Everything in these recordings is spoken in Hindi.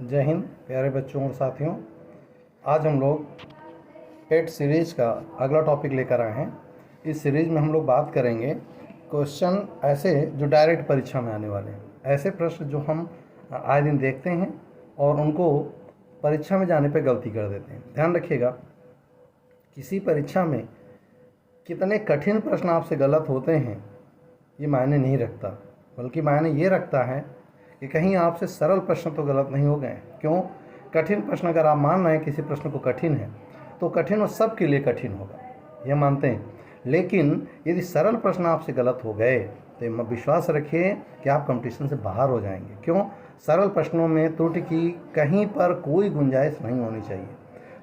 जय हिंद प्यारे बच्चों और साथियों। आज हम लोग पेट सीरीज का अगला टॉपिक लेकर आए हैं। इस सीरीज में हम लोग बात करेंगे क्वेश्चन ऐसे जो डायरेक्ट परीक्षा में आने वाले हैं, ऐसे प्रश्न जो हम आए दिन देखते हैं और उनको परीक्षा में जाने पर गलती कर देते हैं। ध्यान रखिएगा, किसी परीक्षा में कितने कठिन प्रश्न आपसे गलत होते हैं ये मायने नहीं रखता, बल्कि मायने ये रखता है कि कहीं आपसे सरल प्रश्न तो गलत नहीं हो गए। क्यों? कठिन प्रश्न अगर आप मान रहे हैं किसी प्रश्न को कठिन है तो कठिन वो सबके लिए कठिन होगा, ये मानते हैं। लेकिन यदि सरल प्रश्न आपसे गलत हो गए तो विश्वास रखिए कि आप कंपटीशन से बाहर हो जाएंगे। क्यों? सरल प्रश्नों में त्रुटि की कहीं पर कोई गुंजाइश नहीं होनी चाहिए।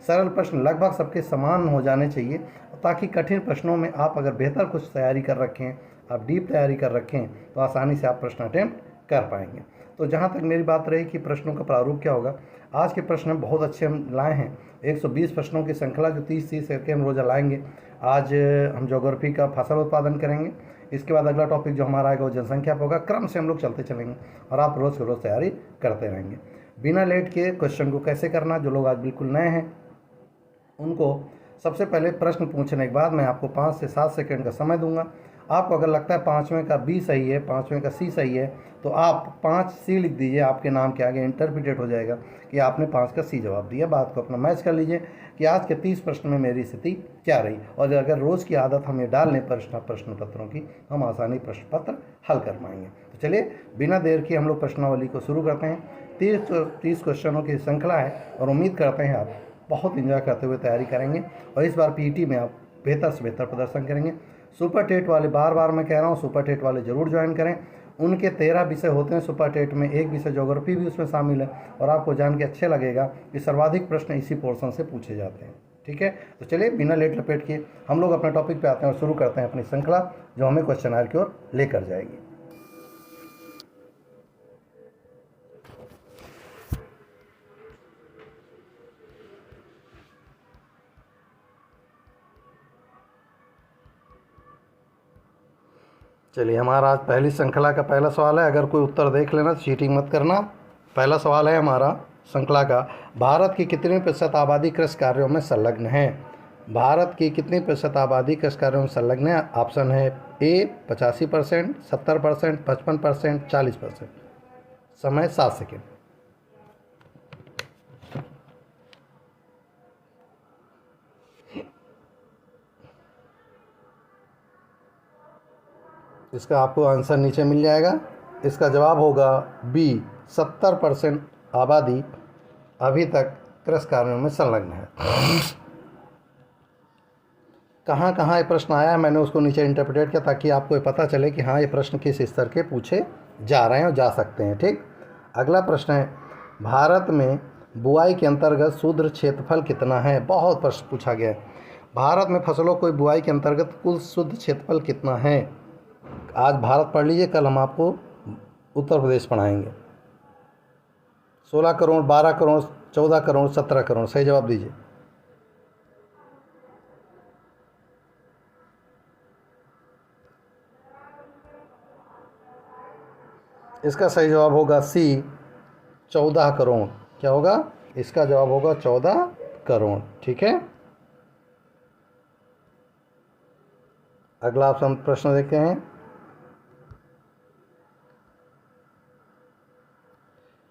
सरल प्रश्न लगभग सबके समान हो जाने चाहिए, ताकि कठिन प्रश्नों में आप अगर बेहतर कुछ तैयारी कर रखें, आप डीप तैयारी कर रखें, तो आसानी से आप प्रश्न अटेम्प्ट कर पाएंगे। तो जहाँ तक मेरी बात रही कि प्रश्नों का प्रारूप क्या होगा, आज के प्रश्न बहुत अच्छे हम लाए हैं। 120 प्रश्नों की श्रृंखला जो 30-30 करके हम रोज़ा लाएंगे। आज हम ज्योग्राफी का फसल उत्पादन करेंगे, इसके बाद अगला टॉपिक जो हमारा आएगा वो जनसंख्या पर होगा। क्रम से हम लोग चलते चलेंगे और आप रोज़ के रोज़ तैयारी करते रहेंगे। बिना लेट के क्वेश्चन को कैसे करना, जो लोग आज बिल्कुल नए हैं उनको सबसे पहले प्रश्न पूछने के बाद मैं आपको 5 से 7 सेकंड का समय दूंगा। आपको अगर लगता है 5वें का बी सही है, 5वें का सी सही है, तो आप 5 सी लिख दीजिए। आपके नाम के आगे इंटरप्रिटेट हो जाएगा कि आपने 5 का सी जवाब दिया। बात को अपना मैच कर लीजिए कि आज के 30 प्रश्न में मेरी स्थिति क्या रही, और अगर रोज़ की आदत हमें डाल लें प्रश्न पत्रों की, हम आसानी प्रश्न पत्र हल कर पाएंगे। तो चलिए बिना देर के हम लोग प्रश्नावली को शुरू करते हैं। 30 क्वेश्चनों की श्रृंखला है और उम्मीद करते हैं आप बहुत इंजॉय करते हुए तैयारी करेंगे और इस बार पीईटी में आप बेहतर से बेहतर प्रदर्शन करेंगे। सुपर टेट वाले, बार बार मैं कह रहा हूँ, सुपर टेट वाले ज़रूर ज्वाइन करें। उनके 13 विषय होते हैं सुपर टेट में, एक विषय ज्योग्राफी भी उसमें शामिल है, और आपको जान के अच्छे लगेगा कि सर्वाधिक प्रश्न इसी पोर्शन से पूछे जाते हैं। ठीक है, तो चलिए बिना लेट लपेट के हम लोग अपने टॉपिक पे आते हैं और शुरू करते हैं अपनी श्रृंखला जो हमें क्वेश्चन की ओर लेकर जाएगी। चलिए, हमारा आज पहली श्रृंखला का पहला सवाल है। अगर कोई उत्तर देख लेना तो चीटिंग मत करना। पहला सवाल है हमारा श्रृंखला का, भारत की कितनी प्रतिशत आबादी कृषि कार्यों में संलग्न है? भारत की कितनी प्रतिशत आबादी कृषि कार्यों में संलग्न है? ऑप्शन है ए 85%, 70%, 55%, 40%। समय 7 सेकेंड। इसका आपको आंसर नीचे मिल जाएगा। इसका जवाब होगा बी, 70% आबादी अभी तक कृषि कार्यों में संलग्न है। कहाँ कहाँ ये प्रश्न आया है मैंने उसको नीचे इंटरप्रेट किया, ताकि आपको ये पता चले कि हाँ ये प्रश्न किस स्तर के पूछे जा रहे हैं और जा सकते हैं। ठीक, अगला प्रश्न है, भारत में बुआई के अंतर्गत शुद्ध क्षेत्रफल कितना है? बहुत प्रश्न पूछा गया है। भारत में फसलों को बुआई के अंतर्गत कुल शुद्ध क्षेत्रफल कितना है? आज भारत पढ़ लीजिए, कल हम आपको उत्तर प्रदेश पढ़ाएंगे। 16 करोड़, 12 करोड़, 14 करोड़, 17 करोड़। सही जवाब दीजिए। इसका सही जवाब होगा सी, 14 करोड़। क्या होगा? इसका जवाब होगा 14 करोड़। ठीक है, अगला आप प्रश्न देखते हैं।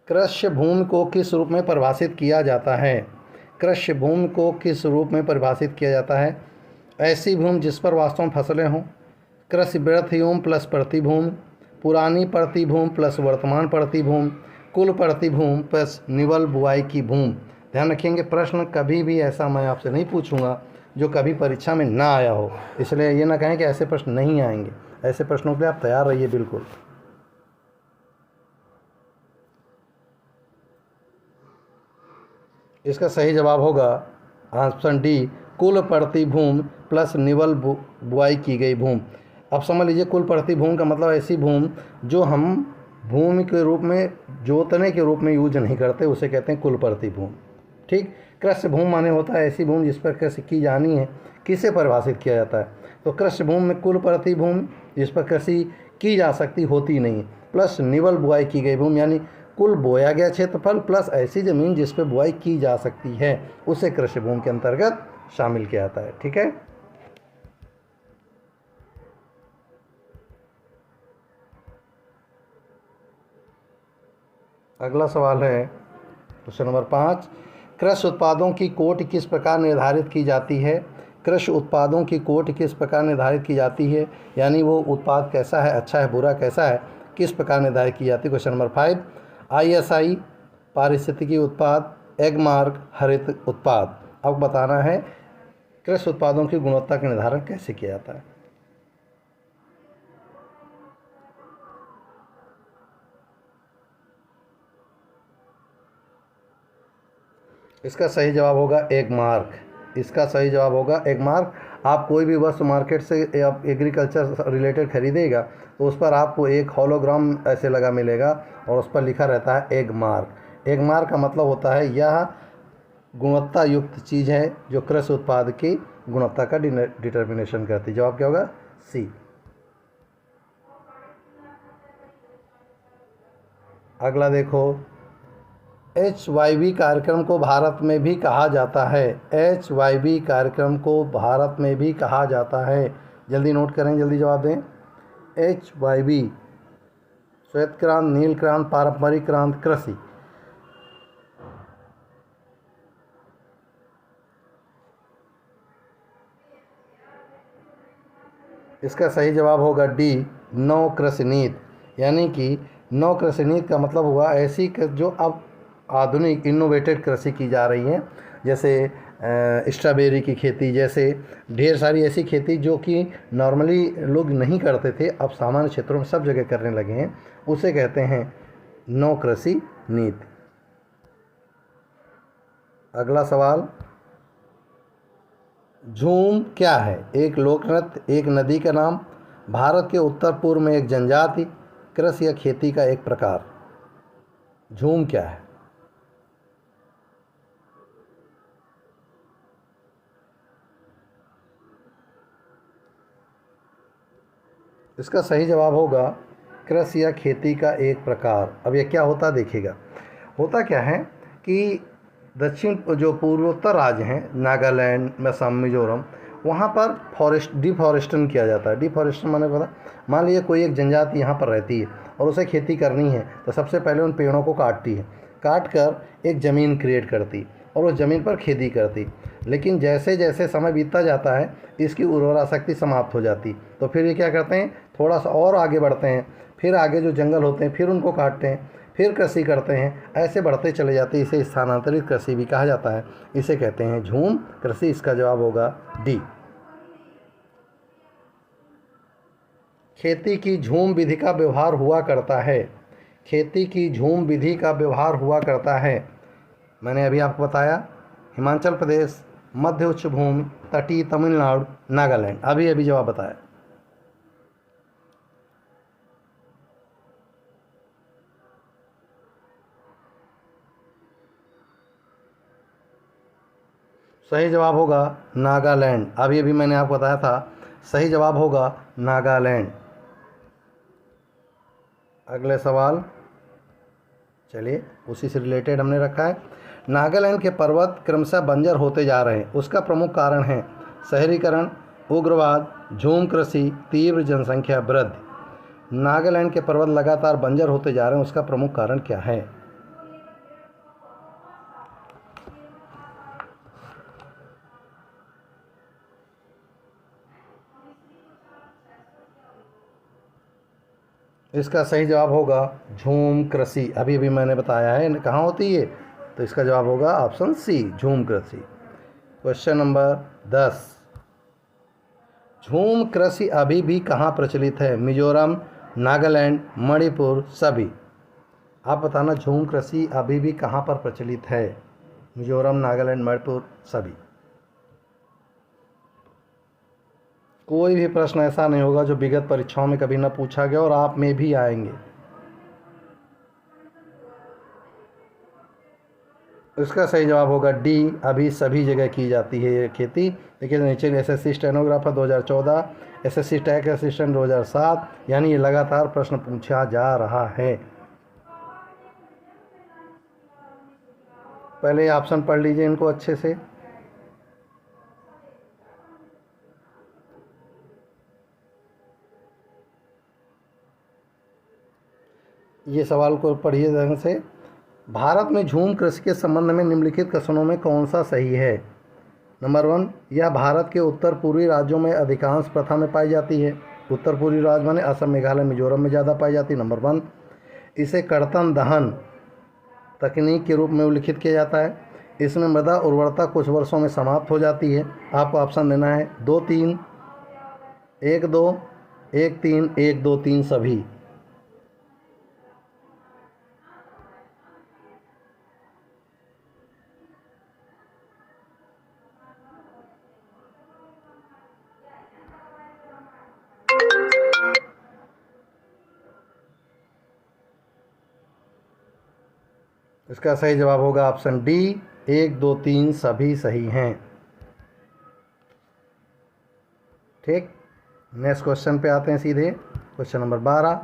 कृषि भूमि को किस रूप में परिभाषित किया जाता है? कृषि भूमि को किस रूप में परिभाषित किया जाता है? ऐसी भूमि जिस पर वास्तव में फसलें हों, कृषि वृद्धि भूमि प्लस प्रतिभूमि, पुरानी प्रतिभूमि प्लस वर्तमान प्रतिभूमि, कुल प्रतिभूमि प्लस निवल बुआई की भूमि। ध्यान रखेंगे, प्रश्न कभी भी ऐसा मैं आपसे नहीं पूछूंगा जो कभी परीक्षा में ना आया हो, इसलिए ये ना कहें कि ऐसे प्रश्न नहीं आएंगे। ऐसे प्रश्नों के लिए आप तैयार रहिए बिल्कुल। इसका सही जवाब होगा ऑप्शन डी, कुल प्रतिभूमि प्लस निवल बुआई की गई भूमि। अब समझ लीजिए, कुल प्रतिभूमि का मतलब ऐसी भूमि जो हम भूमि के रूप में, जोतने के रूप में यूज नहीं करते, उसे कहते हैं कुल प्रतिभूमि। ठीक, कृषि भूमि माने होता है ऐसी भूमि जिस पर कृषि की जानी है। किसे परिभाषित किया जाता है? तो कृषि भूमि में कुल प्रतिभूमि जिस पर कृषि की जा सकती होती नहीं, प्लस निवल बुआई की गई भूमि, यानी कुल बोया गया क्षेत्रफल प्लस ऐसी ज़मीन जिस पे बुआई की जा सकती है उसे कृषि भूमि के अंतर्गत शामिल किया जाता है। ठीक है। अगला सवाल है क्वेश्चन नंबर 5, कृषि उत्पादों की कोटि किस प्रकार निर्धारित की जाती है। कृषि उत्पादों की कोटि किस प्रकार निर्धारित की जाती है, यानी वो उत्पाद कैसा है, अच्छा है, बुरा कैसा है, किस प्रकार निर्धारित की जाती है। क्वेश्चन नंबर 5, ISI पारिस्थितिकी उत्पाद, एगमार्क हरित उत्पाद। अब बताना है कृषि उत्पादों की गुणवत्ता का निर्धारण कैसे किया जाता है। इसका सही जवाब होगा एगमार्क। इसका सही जवाब होगा एगमार्क। आप कोई भी वस्तु मार्केट से या एग्रीकल्चर रिलेटेड खरीदेगा तो उस पर आपको एक होलोग्राम ऐसे लगा मिलेगा और उस पर लिखा रहता है एगमार्क। एगमार्क का मतलब होता है यह गुणवत्ता युक्त चीज़ है जो कृषि उत्पाद की गुणवत्ता का डिटर्मिनेशन करती है। जवाब क्या होगा? सी। अगला देखो, HYV कार्यक्रम को भारत में भी कहा जाता है। HYV कार्यक्रम को भारत में भी कहा जाता है। जल्दी नोट करें, जल्दी जवाब दें। HYV श्वेत क्रांति, नील क्रांति, पारंपरिक क्रांति, कृषि। इसका सही जवाब होगा डी, नौ कृषि नीति। यानी कि नौ कृषि नीति का मतलब हुआ ऐसी जो अब आधुनिक इनोवेटेड कृषि की जा रही हैं, जैसे स्ट्रॉबेरी की खेती, जैसे ढेर सारी ऐसी खेती जो कि नॉर्मली लोग नहीं करते थे, अब सामान्य क्षेत्रों में सब जगह करने लगे हैं, उसे कहते हैं नौ कृषि नीति। अगला सवाल, झूम क्या है? एक लोक नृत्य, एक नदी का नाम, भारत के उत्तर पूर्व में एक जनजाति, कृषि या खेती का एक प्रकार। झूम क्या है? इसका सही जवाब होगा कृषि या खेती का एक प्रकार। अब ये क्या होता देखिएगा। होता क्या है कि दक्षिण जो पूर्वोत्तर राज्य हैं, नागालैंड, असम, मिजोरम, वहाँ पर डिफॉरेस्टेशन किया जाता है। डिफॉरेस्टेशन माने पता, मान लीजिए कोई एक जनजाति यहाँ पर रहती है और उसे खेती करनी है तो सबसे पहले उन पेड़ों को काटती है, काट कर एक ज़मीन क्रिएट करती और उस ज़मीन पर खेती करती। लेकिन जैसे जैसे समय बीतता जाता है इसकी उर्वरा शक्ति समाप्त हो जाती, तो फिर ये क्या करते हैं, थोड़ा सा और आगे बढ़ते हैं, फिर आगे जो जंगल होते हैं फिर उनको काटते हैं, फिर कृषि करते हैं, ऐसे बढ़ते चले जाते हैं। इसे स्थानांतरित कृषि भी कहा जाता है, इसे कहते हैं झूम कृषि। इसका जवाब होगा डी। खेती की झूम विधि का व्यवहार हुआ करता है। खेती की झूम विधि का व्यवहार हुआ करता है। मैंने अभी आपको बताया हिमाचल प्रदेश, मध्य उच्च भूमि, तटीय तमिलनाडु, नागालैंड। अभी जवाब बताया। सही जवाब होगा नागालैंड। अभी मैंने आपको बताया था, सही जवाब होगा नागालैंड। अगले सवाल, चलिए उसी से रिलेटेड हमने रखा है। नागालैंड के पर्वत क्रमशः बंजर होते जा रहे हैं, उसका प्रमुख कारण है शहरीकरण, उग्रवाद, झूम कृषि, तीव्र जनसंख्या वृद्धि। नागालैंड के पर्वत लगातार बंजर होते जा रहे हैं, उसका प्रमुख कारण क्या है? इसका सही जवाब होगा झूम कृषि। अभी मैंने बताया है कहाँ होती है, तो इसका जवाब होगा ऑप्शन सी, झूम कृषि। क्वेश्चन नंबर 10, झूम कृषि अभी भी कहाँ प्रचलित है? मिजोरम, नागालैंड, मणिपुर, सभी। आप बताना झूम कृषि अभी भी कहाँ पर प्रचलित है? मिजोरम, नागालैंड, मणिपुर, सभी। कोई भी प्रश्न ऐसा नहीं होगा जो विगत परीक्षाओं में कभी ना पूछा गया और आप में भी आएंगे। इसका सही जवाब होगा डी, अभी सभी जगह की जाती है ये खेती। देखिए नीचे SSC stenographer 2014, SSC tax assistant 2007, यानी ये लगातार प्रश्न पूछा जा रहा है। पहले ऑप्शन पढ़ लीजिए इनको अच्छे से। ये सवाल को पढ़िए ढंग से। भारत में झूम कृषि के संबंध में निम्नलिखित कथनों में कौन सा सही है? नंबर 1, यह भारत के उत्तर पूर्वी राज्यों में अधिकांश प्रथा में पाई जाती है। उत्तर पूर्वी राज्य माने असम, मेघालय, मिजोरम में ज़्यादा पाई जाती है। नंबर 2, इसे कर्तन दहन तकनीक के रूप में उल्लिखित किया जाता है। इसमें मृदा उर्वरता कुछ वर्षों में समाप्त हो जाती है। आपको ऑप्शन देना है 2, 3, 1, 2, 1, 3, 1, 2, 3 सभी। इसका सही जवाब होगा ऑप्शन डी, 1, 2, 3 सभी सही हैं। ठीक, नेक्स्ट क्वेश्चन पे आते हैं सीधे। क्वेश्चन नंबर 12,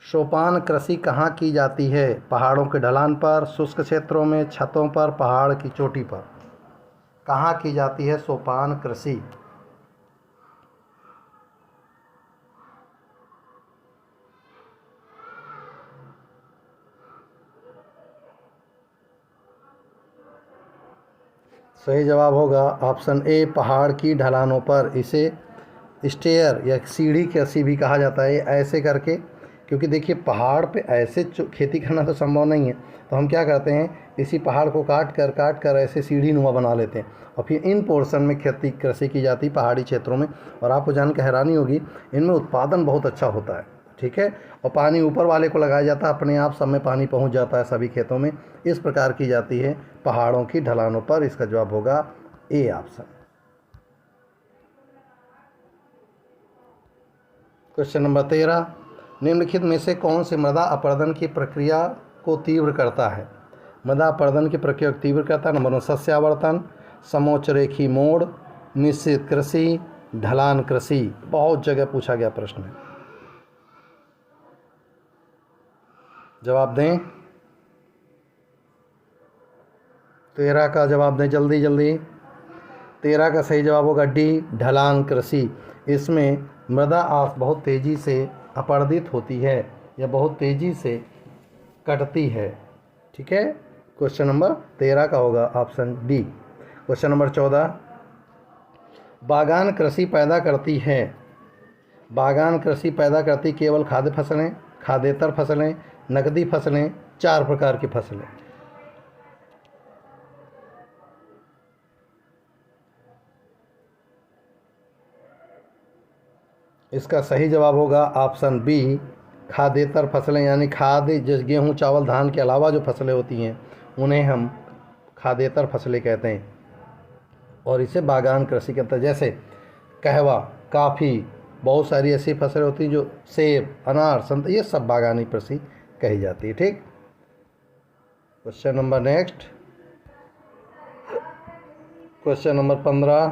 सोपान कृषि कहाँ की जाती है? पहाड़ों के ढलान पर, शुष्क क्षेत्रों में, छतों पर, पहाड़ की चोटी पर। कहाँ की जाती है सोपान कृषि? सही जवाब होगा ऑप्शन ए, पहाड़ की ढलानों पर। इसे स्टेयर या सीढ़ी कृषि भी कहा जाता है, ऐसे करके। क्योंकि देखिए पहाड़ पे ऐसे खेती करना तो संभव नहीं है, तो हम क्या करते हैं, इसी पहाड़ को काट कर ऐसे सीढ़ी नुमा बना लेते हैं और फिर इन पोर्शन में खेती कृषि की जाती है पहाड़ी क्षेत्रों में। और आपको जान के हैरानी होगी, इनमें उत्पादन बहुत अच्छा होता है। ठीक है, और पानी ऊपर वाले को लगाया जाता है, अपने आप सब में पानी पहुंच जाता है सभी खेतों में। इस प्रकार की जाती है पहाड़ों की ढलानों पर। इसका जवाब होगा ए ऑप्शन। क्वेश्चन नंबर 13, निम्नलिखित में से कौन से मृदा अपरदन की प्रक्रिया को तीव्र करता है? मृदा अपरदन की प्रक्रिया को तीव्र करता है। नंबर 1, सस्यावर्तन, समोच्चरेखी मोड़, मिश्रित कृषि, ढलान कृषि। बहुत जगह पूछा गया प्रश्न है, जवाब दें। 13 का जवाब दें जल्दी जल्दी। 13 का सही जवाब होगा डी, ढलान कृषि। इसमें मृदा बहुत तेज़ी से अपरदित होती है या बहुत तेज़ी से कटती है। ठीक है, क्वेश्चन नंबर 13 का होगा ऑप्शन डी। क्वेश्चन नंबर 14, बागान कृषि पैदा करती है। बागान कृषि पैदा करती केवल खाद्य फसलें, खाद्येतर फसलें, नकदी फसलें, 4 प्रकार की फसलें। इसका सही जवाब होगा ऑप्शन बी, खाद्येतर फसलें। यानी खाद्य, जैसे गेहूँ, चावल, धान के अलावा जो फसलें होती हैं उन्हें हम खाद्येतर फसलें कहते हैं। और इसे बागान कृषि के अंतर्गत, जैसे कहवा, काफ़ी, बहुत सारी ऐसी फसलें होती हैं जो सेब, अनार, संतरा, ये सब बागानी कृषि कही जाती है। ठीक, question number next, question number 15,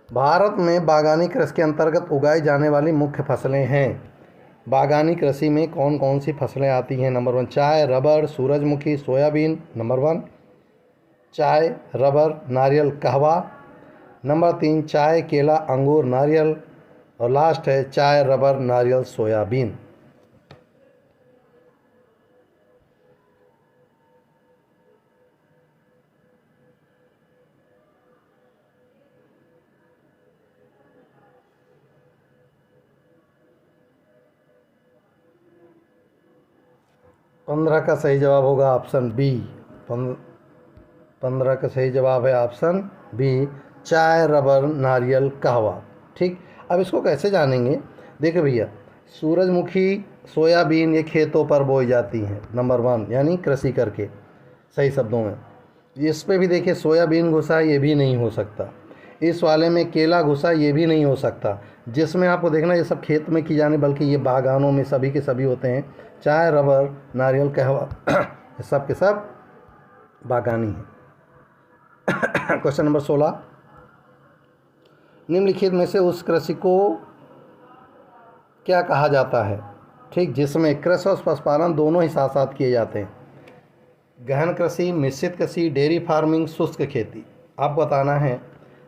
Bharat में बागानी कृषि के अंतर्गत उगाई जाने वाली मुख्य फसलें हैं। बागानी कृषि में कौन कौन सी फसलें आती हैं? नंबर 1, चाय, रबर, सूरजमुखी, सोयाबीन। नंबर 1, चाय, रबर, नारियल, कहवा। नंबर 3, चाय, केला, अंगूर, नारियल। और लास्ट है चाय, रबर, नारियल, सोयाबीन। पंद्रह का सही जवाब होगा ऑप्शन बी। 15 का सही जवाब है ऑप्शन बी, चाय, रबर, नारियल, कहवा। ठीक, अब इसको कैसे जानेंगे? देखिए भैया, सूरजमुखी, सोयाबीन ये खेतों पर बोई जाती हैं, नंबर 1, यानी कृषि करके, सही शब्दों में। इस पे भी देखिए सोयाबीन घुसा, ये भी नहीं हो सकता। इस वाले में केला घुसा, ये भी नहीं हो सकता। जिसमें आपको देखना ये सब खेत में की जाने, बल्कि ये बागानों में सभी के सभी होते हैं। चाय, रबर, नारियल, कहवा ये सब के सब बागानी हैं। क्वेश्चन नंबर 16, निम्नलिखित में से उस कृषि को क्या कहा जाता है? ठीक, जिसमें कृषि और पशुपालन दोनों ही साथ साथ किए जाते हैं। गहन कृषि, मिश्रित कृषि, डेयरी फार्मिंग, शुष्क खेती। आपको बताना है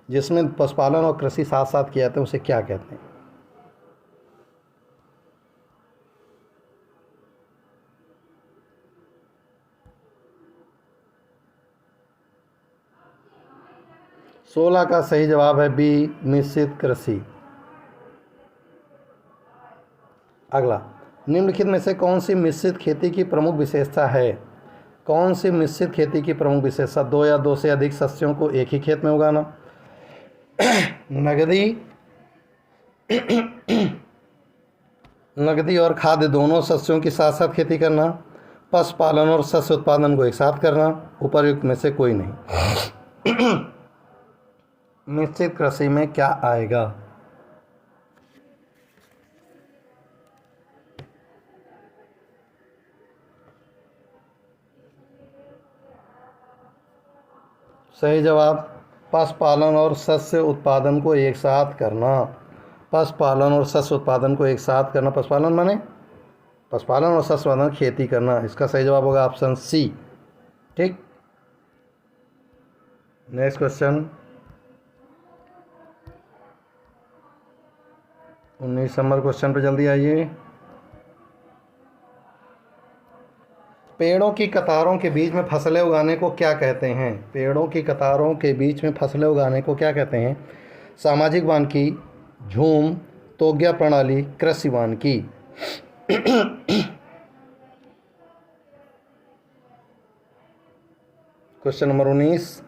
जिसमें पशुपालन और कृषि साथ साथ किया जाता है उसे क्या कहते हैं। सोलह का सही जवाब है बी, मिश्रित कृषि। अगला, निम्नलिखित में से कौन सी मिश्रित खेती की प्रमुख विशेषता है? कौन सी मिश्रित खेती की प्रमुख विशेषता? दो या दो से अधिक सस्यों को एक ही खेत में उगाना, नकदी और खाद्य दोनों सस्यों की साथ साथ खेती करना, पशुपालन और शस्य उत्पादन को एक साथ करना, उपर्युक्त में से कोई नहीं। मिश्रित कृषि में क्या आएगा? सही जवाब, पशुपालन और शस्य उत्पादन को एक साथ करना। पशुपालन और शस्य उत्पादन को एक साथ करना, पशुपालन माने पशुपालन और शस्य उत्पादन खेती करना। इसका सही जवाब होगा ऑप्शन सी। ठीक, नेक्स्ट क्वेश्चन 19 नंबर क्वेश्चन पे जल्दी आइए। पेड़ों की कतारों के बीच में फसलें उगाने को क्या कहते हैं? पेड़ों की कतारों के बीच में फसलें उगाने को क्या कहते हैं? सामाजिक वानिकी, झूम, तोग्या प्रणाली, कृषि वानिकी। Question number 19।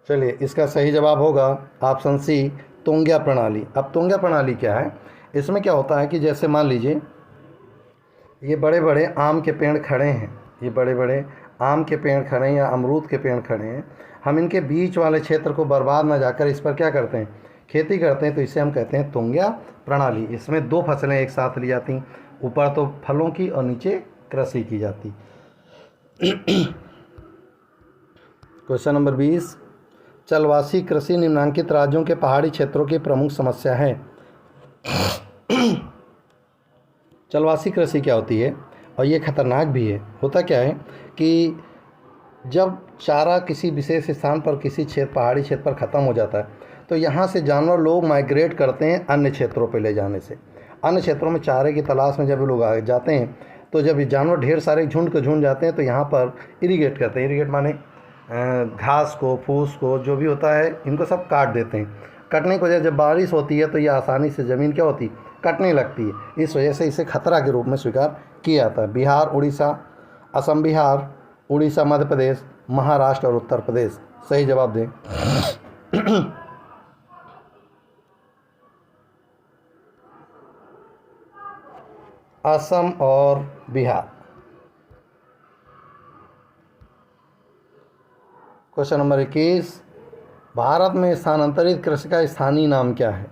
चलिए, इसका सही जवाब होगा ऑप्शन सी, तोंग्या प्रणाली। अब तोंग्या प्रणाली क्या है? इसमें क्या होता है कि जैसे मान लीजिए ये बड़े बड़े आम के पेड़ खड़े हैं, ये बड़े बड़े आम के पेड़ खड़े हैं या अमरूद के पेड़ खड़े हैं, हम इनके बीच वाले क्षेत्र को बर्बाद ना जाकर इस पर क्या करते हैं? खेती करते हैं। तो इसे हम कहते हैं तोंग्या प्रणाली। इसमें दो फसलें एक साथ ली जाती, ऊपर तो फलों की और नीचे कृषि की जाती। Question number 20। चलवासी कृषि निम्नांकित राज्यों के पहाड़ी क्षेत्रों की प्रमुख समस्या है। चलवासी कृषि क्या होती है और ये खतरनाक भी है। होता क्या है कि जब चारा किसी विशेष स्थान पर, किसी क्षेत्र, पहाड़ी क्षेत्र पर ख़त्म हो जाता है तो यहाँ से जानवर लोग माइग्रेट करते हैं अन्य क्षेत्रों पर ले जाने से। अन्य क्षेत्रों में चारे की तलाश में जब लोग आ जाते हैं तो जब ये जानवर ढेर सारे झुंड के झुंड जाते हैं तो यहाँ पर इरीगेट करते हैं। इरीगेट माने घास को, फूस को, जो भी होता है इनको सब काट देते हैं। कटने की वजह जब बारिश होती है तो ये आसानी से ज़मीन क्या होती, कटने लगती है। इस वजह से इसे खतरा के रूप में स्वीकार किया जाता है। बिहार, उड़ीसा, असम, बिहार, उड़ीसा, मध्य प्रदेश, महाराष्ट्र और उत्तर प्रदेश। सही जवाब दें। असम और बिहार। Question number 21। भारत में स्थानांतरित कृषि का स्थानीय नाम क्या है?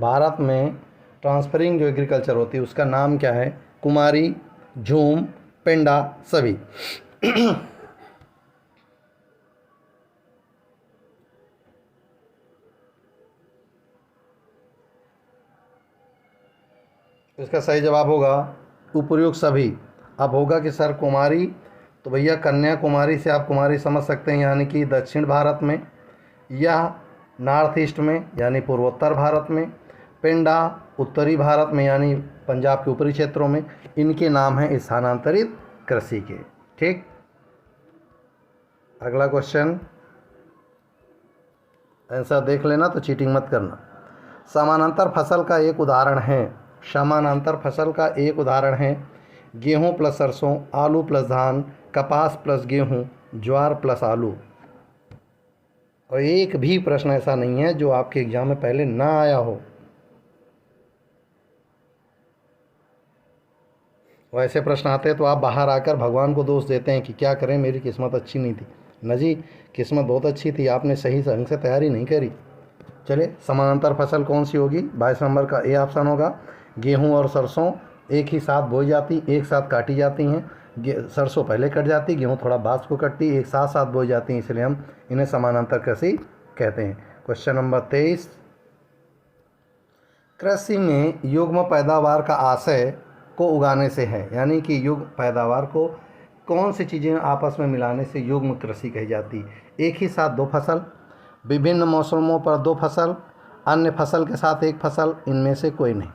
भारत में ट्रांसफरिंग जो एग्रीकल्चर होती है उसका नाम क्या है? कुमारी, झूम, पेंडा, सभी। इसका सही जवाब होगा उपर्युक्त सभी। अब होगा कि सर कुमारी, तो भैया कन्याकुमारी से आप कुमारी समझ सकते हैं, यानी कि दक्षिण भारत में, या नॉर्थ ईस्ट में यानी पूर्वोत्तर भारत में, पेंडा उत्तरी भारत में यानी पंजाब के ऊपरी क्षेत्रों में। इनके नाम हैं स्थानांतरित कृषि के। ठीक, अगला क्वेश्चन आंसर देख लेना तो चीटिंग मत करना। समानांतर फसल का एक उदाहरण है। समानांतर फसल का एक उदाहरण है गेहूं प्लस सरसों, आलू प्लस धान, कपास प्लस गेहूं, ज्वार प्लस आलू। और एक भी प्रश्न ऐसा नहीं है जो आपके एग्जाम में पहले ना आया हो। वैसे प्रश्न आते हैं तो आप बाहर आकर भगवान को दोष देते हैं कि क्या करें, मेरी किस्मत अच्छी नहीं थी। न जी, किस्मत बहुत अच्छी थी, आपने सही ढंग से तैयारी नहीं करी। चलिए, समानांतर फसल कौन सी होगी? 22 नंबर का ए ऑप्शन होगा। गेहूं और सरसों एक ही साथ बोई जाती, एक साथ काटी जाती हैं। सरसों पहले कट जाती, गेहूं थोड़ा बाद को कटती, एक साथ साथ बोई जाती हैं, इसलिए हम इन्हें समानांतर कृषि कहते हैं। Question number 23। कृषि में युग्म पैदावार का आशय को उगाने से है, यानी कि युग्म पैदावार को कौन सी चीज़ें आपस में मिलाने से युग्म कृषि कही जाती है। एक ही साथ दो फसल, विभिन्न मौसमों पर दो फसल, अन्य फसल के साथ एक फसल, इनमें से कोई नहीं।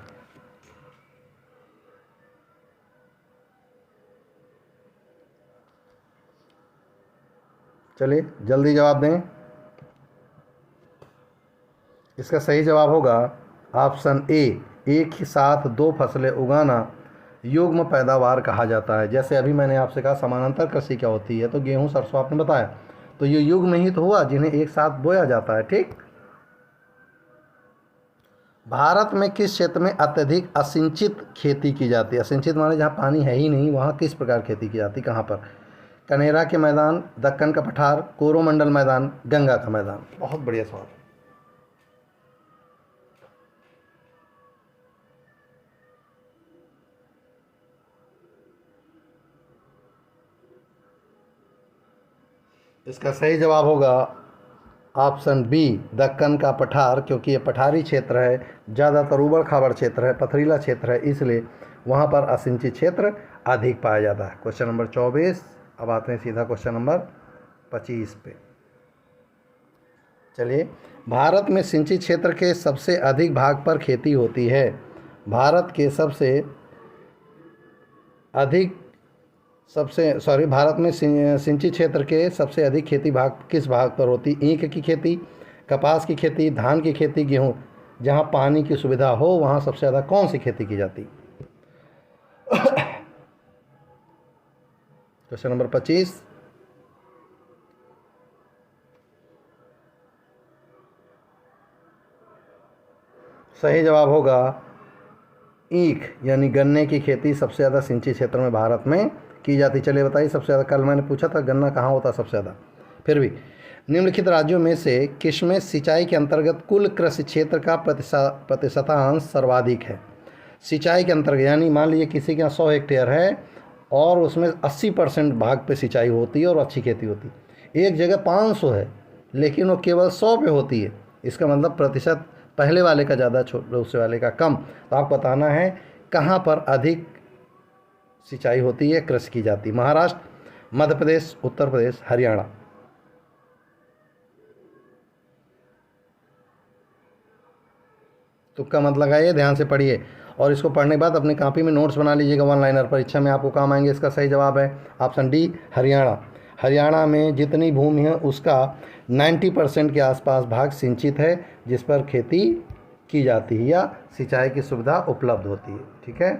चलिए जल्दी जवाब दें। इसका सही जवाब होगा ऑप्शन ए, एक ही साथ दो फसलें उगाना युग्म पैदावार कहा जाता है। जैसे अभी मैंने आपसे कहा समानांतर कृषि क्या होती है, तो गेहूं सरसों आपने बताया, तो ये युग्म ही तो हुआ जिन्हें एक साथ बोया जाता है। ठीक। भारत में किस क्षेत्र में अत्यधिक असिंचित खेती की जाती है? असिंचित माने जहाँ पानी है ही नहीं, वहाँ किस प्रकार खेती की जाती है, कहाँ पर? कनेरा के मैदान, दक्कन का पठार, कोरोमंडल मैदान, गंगा का मैदान। बहुत बढ़िया सवाल। इसका सही जवाब होगा ऑप्शन बी, दक्कन का पठार, क्योंकि ये पठारी क्षेत्र है, ज़्यादातर उबड़ खाबड़ क्षेत्र है, पथरीला क्षेत्र है, इसलिए वहाँ पर असिंचित क्षेत्र अधिक पाया जाता है। Question number 24। अब आते हैं सीधा क्वेश्चन नंबर 25 पे। चलिए, भारत में सिंचित क्षेत्र के सबसे अधिक भाग पर खेती होती है। भारत में सिंचित क्षेत्र के सबसे अधिक खेती भाग किस भाग पर होती? ईख की खेती, कपास की खेती, धान की खेती, गेहूँ। जहाँ पानी की सुविधा हो वहाँ सबसे ज़्यादा कौन सी खेती की जाती? Question number 25। सही जवाब होगा ईख यानी गन्ने की खेती सबसे ज़्यादा सिंचित क्षेत्र में भारत में की जाती। चलिए बताइए सबसे ज़्यादा, कल मैंने पूछा था गन्ना कहाँ होता सबसे ज़्यादा, फिर भी निम्नलिखित राज्यों में से किसमें सिंचाई के अंतर्गत कुल कृषि क्षेत्र का प्रतिशतांश सर्वाधिक है? सिंचाई के अंतर्गत यानी मान लीजिए किसी के यहाँ 100 हेक्टेयर है और उसमें 80% भाग पे सिंचाई होती है और अच्छी खेती होती है। एक जगह 500 है लेकिन वो केवल 100 पे होती है, इसका मतलब प्रतिशत पहले वाले का ज़्यादा, दूसरे वाले का कम। तो आपको बताना है कहाँ पर अधिक सिंचाई होती है, कृषि की जाती है। महाराष्ट्र, मध्य प्रदेश, उत्तर प्रदेश, हरियाणा। तुक्का मत लगाइए, ध्यान से पढ़िए और इसको पढ़ने के बाद अपनी कॉपी में नोट्स बना लीजिएगा, वन लाइनर परीक्षा में आपको काम आएंगे। इसका सही जवाब है ऑप्शन डी, हरियाणा। हरियाणा में जितनी भूमि है उसका 90% के आसपास भाग सिंचित है, जिस पर खेती की जाती है या सिंचाई की सुविधा उपलब्ध होती है। ठीक है।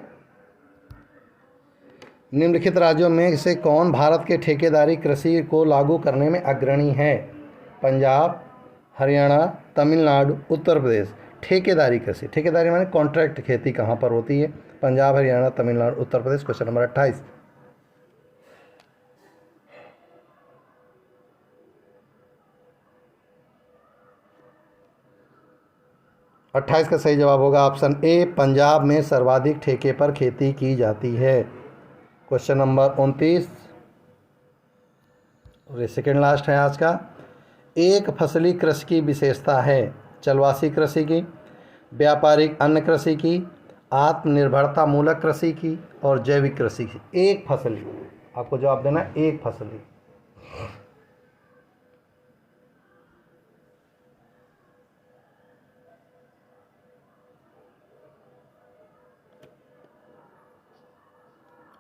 निम्नलिखित राज्यों में से कौन भारत के ठेकेदारी कृषि को लागू करने में अग्रणी है? पंजाब, हरियाणा, तमिलनाडु, उत्तर प्रदेश। ठेकेदारी कृषि, ठेकेदारी माने कॉन्ट्रैक्ट खेती कहाँ पर होती है? पंजाब, हरियाणा, तमिलनाडु, उत्तर प्रदेश। Question number 28। 28 का सही जवाब होगा ऑप्शन ए, पंजाब में सर्वाधिक ठेके पर खेती की जाती है। क्वेश्चन नंबर 29 और ये सेकेंड लास्ट है आज का। एक फसली कृषि की विशेषता है? चलवासी कृषि की, व्यापारिक अन्न कृषि की, आत्मनिर्भरता मूलक कृषि की और जैविक कृषि की। एक फसली, आपको जवाब देना एक फसली।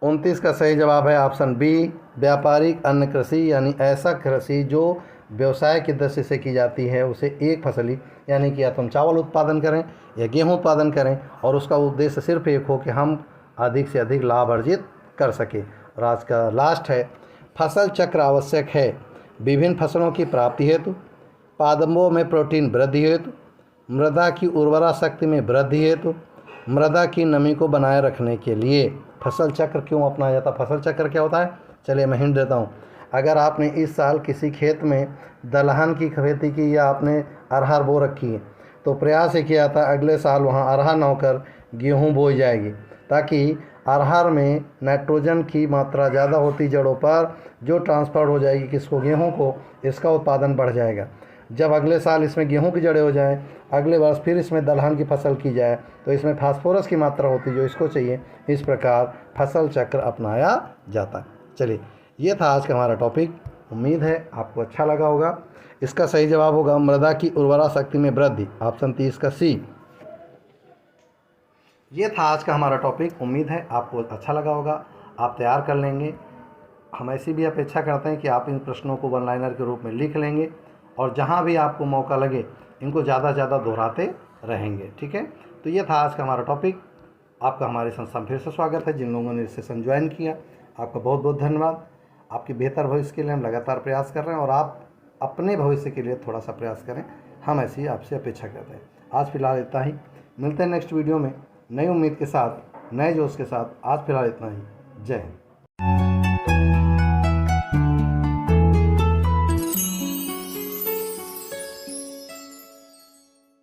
उनतीस का सही जवाब है ऑप्शन बी, व्यापारिक अन्न कृषि, यानी ऐसा कृषि जो व्यवसाय की दृष्टि से की जाती है उसे एक फसली, यानी कि या तो हम चावल उत्पादन करें या गेहूं उत्पादन करें और उसका उद्देश्य सिर्फ एक हो कि हम अधिक से अधिक लाभ अर्जित कर सकें। और आज का लास्ट है, फसल चक्र आवश्यक है विभिन्न फसलों की प्राप्ति हेतु, पादपों में प्रोटीन वृद्धि हेतु, मृदा की उर्वरा शक्ति में वृद्धि हेतु, मृदा की नमी को बनाए रखने के लिए। फसल चक्र क्यों अपनाया जाता है? फसल चक्र क्या होता है? चलिए मैं हिंट देता हूँ। अगर आपने इस साल किसी खेत में दलहन की खेती की या आपने अरहर बो रखी है तो प्रयास ये किया था अगले साल वहाँ अरहर न होकर गेहूँ बोई जाएगी, ताकि अरहर में नाइट्रोजन की मात्रा ज़्यादा होती जड़ों पर, जो ट्रांसफ़र हो जाएगी किसको? गेहूँ को, इसका उत्पादन बढ़ जाएगा। जब अगले साल इसमें गेहूं की जड़ें हो जाएं, अगले वर्ष फिर इसमें दलहन की फसल की जाए तो इसमें फास्फोरस की मात्रा होती है जो इसको चाहिए। इस प्रकार फसल चक्र अपनाया जाता है। चलिए, ये था आज का हमारा टॉपिक। उम्मीद है आपको अच्छा लगा होगा। इसका सही जवाब होगा मृदा की उर्वरा शक्ति में वृद्धि, ऑप्शन 30 का सी। ये था आज का हमारा टॉपिक। उम्मीद है आपको अच्छा लगा होगा, आप तैयार कर लेंगे। हम ऐसी भी अपेक्षा करते हैं कि आप इन प्रश्नों को वन लाइनर के रूप में लिख लेंगे और जहाँ भी आपको मौका लगे इनको ज़्यादा से ज़्यादा दोहराते रहेंगे। ठीक है, तो ये था आज का हमारा टॉपिक। आपका हमारे संस्था में फिर से स्वागत है। जिन लोगों ने सेशन ज्वाइन किया, आपका बहुत बहुत धन्यवाद। आपके बेहतर भविष्य के लिए हम लगातार प्रयास कर रहे हैं और आप अपने भविष्य के लिए थोड़ा सा प्रयास करें, हम ऐसी आपसे अपेक्षा करते हैं। आज फिलहाल इतना ही, मिलते हैं नेक्स्ट वीडियो में नई उम्मीद के साथ, नए जोश के साथ। आज फिलहाल इतना ही। जय हिंद।